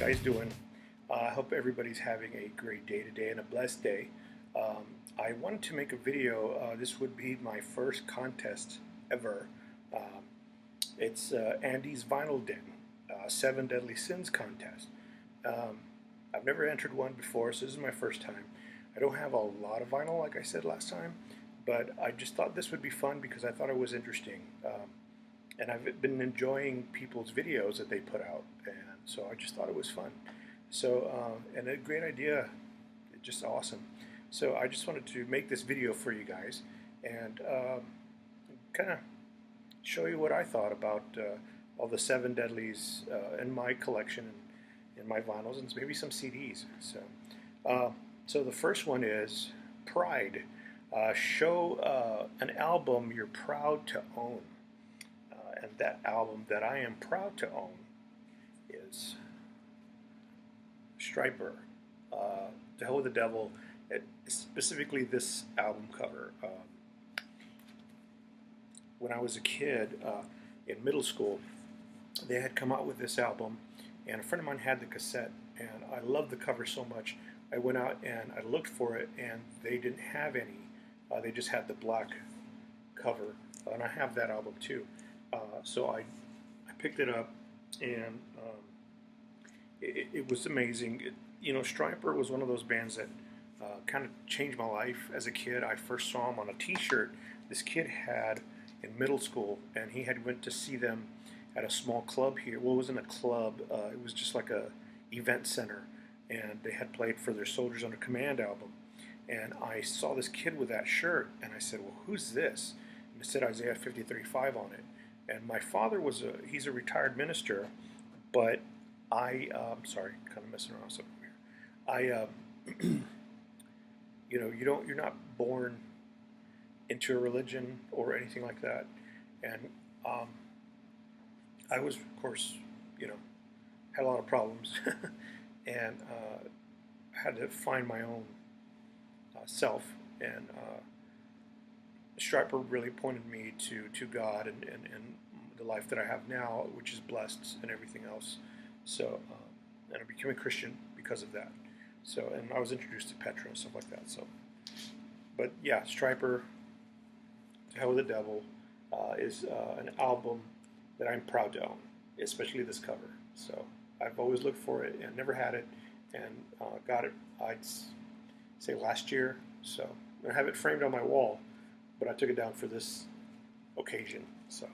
guys doing? I hope everybody's having a great day today and a blessed day. I wanted to make a video. This would be my first contest ever. Um, it's Andy's Vinyl Den, Seven Deadly Sins contest. Um, I've never entered one before, so this is my first time. I don't have a lot of vinyl, like I said last time, but I just thought this would be fun because I thought it was interesting. And I've been enjoying people's videos that they put out, and so I just thought it was fun. So, and a great idea, just awesome. So I just wanted to make this video for you guys and kind of show you what I thought about all the seven deadlies in my collection and in my vinyls and maybe some CDs. So the first one is Pride. Show an album you're proud to own. And that album that I am proud to own is Stryper, To Hell with the Devil, specifically this album cover. When I was a kid in middle school, they had come out with this album, and a friend of mine had the cassette, and I loved the cover so much. I went out and I looked for it, and they didn't have any. They just had the black cover, and I have that album too. So I picked it up, and it was amazing. Stryper was one of those bands that kind of changed my life as a kid. I first saw him on a T-shirt this kid had in middle school, and he had went to see them at a small club here. Well, it wasn't a club. It was just like a event center, and they had played for their Soldiers Under Command album. And I saw this kid with that shirt, and I said, "Well, who's this?" And it said Isaiah 53:5 on it. And my father he's a retired minister, but sorry, kind of messing around something here. You're not born into a religion or anything like that. And I was, of course, had a lot of problems, and had to find my own self. And Stryper really pointed me to God and the life that I have now, which is blessed and everything else. So, and I became a Christian because of that. So, and I was introduced to Petra and stuff like that. So, but yeah, Stryper, To Hell with the Devil, is an album that I'm proud to own, especially this cover. So I've always looked for it and never had it, and got it, I'd say last year. So I have it framed on my wall, but I took it down for this occasion. So,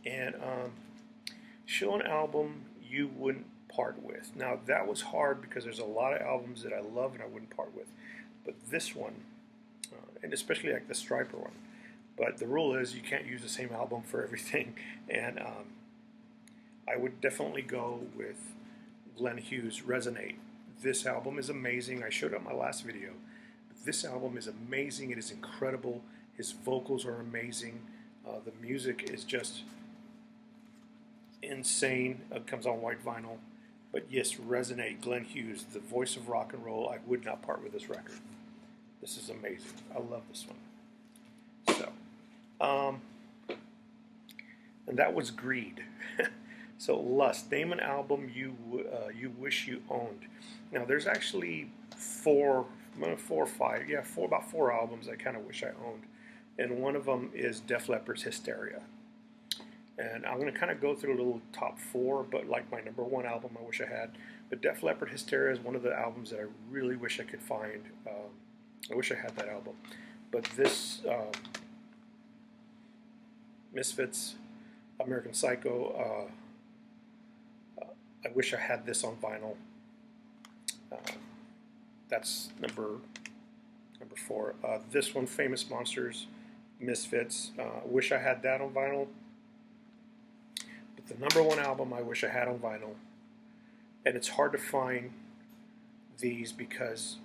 and show an album you wouldn't part with. Now that was hard because there's a lot of albums that I love and I wouldn't part with, but this one, and especially like the Stryper one. But the rule is you can't use the same album for everything, and I would definitely go with Glenn Hughes' Resonate. This album is amazing. I showed it in my last video. This album is amazing. It is incredible. His vocals are amazing. The music is just insane. It comes on white vinyl. But yes, Resonate, Glenn Hughes, the voice of rock and roll. I would not part with this record. This is amazing. I love this one. So, and that was Greed. So Lust, name an album you wish you owned. Now there's actually about four albums I kind of wish I owned, and one of them is Def Leppard's Hysteria. And I'm going to kind of go through a little top four, but like my number one album I wish I had. But Def Leppard Hysteria is one of the albums that I really wish I could find. I wish I had that album. But this Misfits, American Psycho, I wish I had this on vinyl. That's number four. This one, Famous Monsters, Misfits. Wish I had that on vinyl. But the number one album I wish I had on vinyl, and it's hard to find these because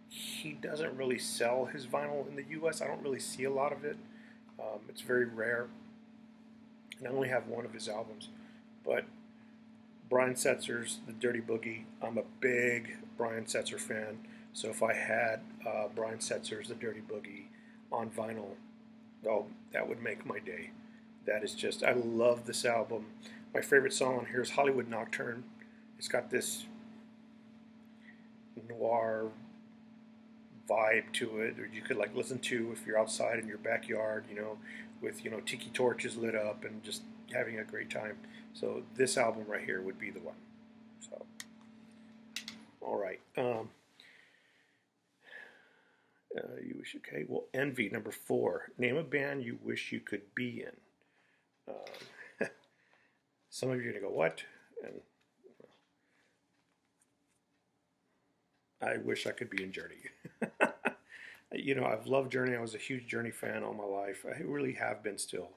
he doesn't really sell his vinyl in the U.S. I don't really see a lot of it. It's very rare, and I only have one of his albums. But Brian Setzer's The Dirty Boogie. I'm a big Brian Setzer fan, so if I had Brian Setzer's The Dirty Boogie on vinyl, oh, that would make my day. That is just, I love this album. My favorite song on here is Hollywood Nocturne. It's got this noir vibe to it, or you could like listen to if you're outside in your backyard, with tiki torches lit up and just having a great time. So this album right here would be the one. So, all right. You wish, okay. Well, Envy, number 4. Name a band you wish you could be in. Some of you are gonna go, what? And I wish I could be in Journey. I've loved Journey. I was a huge Journey fan all my life. I really have been still.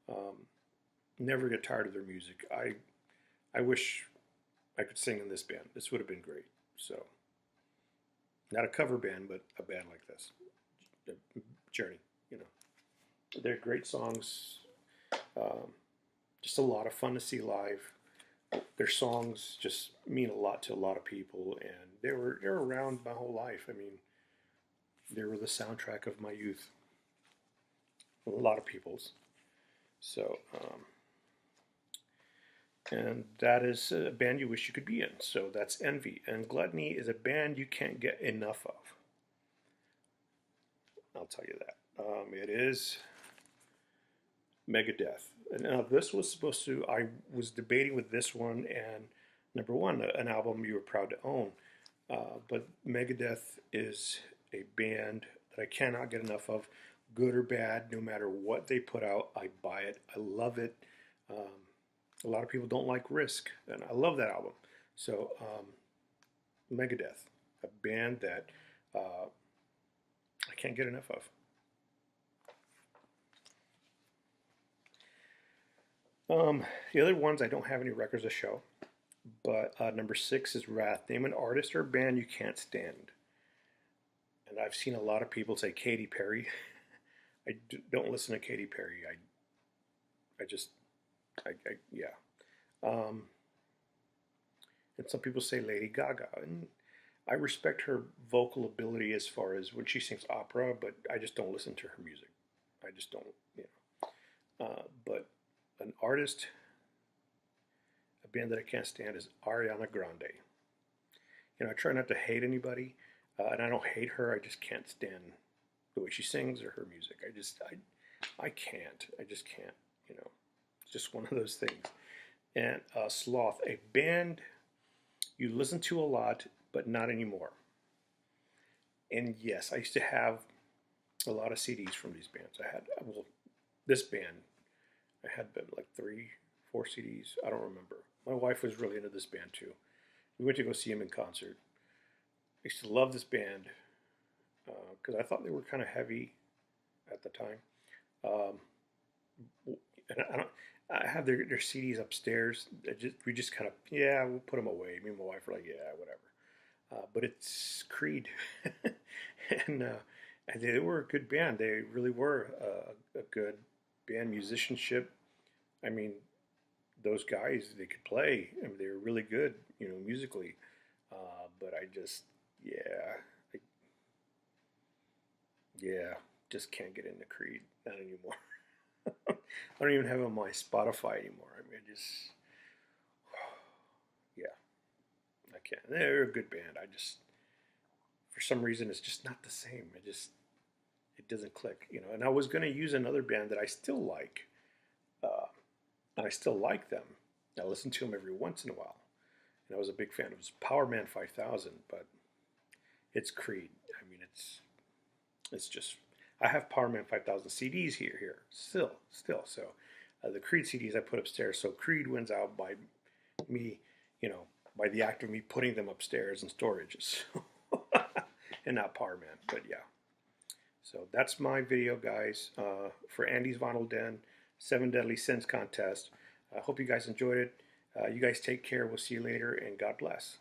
Um, Never get tired of their music. I wish I could sing in this band. This would have been great. So, not a cover band, but a band like this, Journey. You know, they're great songs. Um, just a lot of fun to see live. Their songs just mean a lot to a lot of people, and they're around my whole life. I mean, they were the soundtrack of my youth. A lot of people's. So, and that is a band you wish you could be in. So that's Envy. And Gluttony is a band you can't get enough of. I'll tell you that. It is Megadeth. And now this was supposed to, I was debating with this one and number 1, an album you were proud to own. But Megadeth is a band that I cannot get enough of, good or bad. No matter what they put out, I buy it. I love it. A lot of people don't like Risk, and I love that album. So, Megadeth, a band that I can't get enough of. The other ones, I don't have any records to show, but number 6 is Wrath. Name an artist or band you can't stand. And I've seen a lot of people say Katy Perry. Don't listen to Katy Perry. Yeah. And some people say Lady Gaga, and I respect her vocal ability as far as when she sings opera, but I just don't listen to her music. I just don't, but an artist, a band that I can't stand is Ariana Grande. I try not to hate anybody, and I don't hate her. I just can't stand the way she sings or her music. I can't. I just can't. It's just one of those things. And Sloth, a band you listen to a lot, but not anymore. And yes, I used to have a lot of CDs from these bands. I had, this band, I had like 3, 4 CDs. I don't remember. My wife was really into this band too. We went to go see him in concert. I used to love this band because I thought they were kind of heavy at the time. And I have their CDs upstairs. We just kind of, we'll put them away. Me and my wife were like, yeah, whatever. But it's Creed. and they were a good band. They really were a good band. Musicianship. I mean, those guys, they could play. I mean, they were really good, musically. But I just, just can't get into Creed. Not anymore. I don't even have it on my Spotify anymore. I mean, I can't. They're a good band. For some reason, it's just not the same. It doesn't click, And I was going to use another band that I still like, and I still like them. I listen to them every once in a while, and I was a big fan. It was Powerman 5000, but it's Creed. I mean, it's just. I have Powerman 5000 CDs here, still. So the Creed CDs I put upstairs. So Creed wins out by me, by the act of me putting them upstairs in storage, and not Powerman. But yeah. So that's my video, guys, for Andy's Vinyl Den 7 Deadly Sins contest. I hope you guys enjoyed it. You guys take care. We'll see you later, and God bless.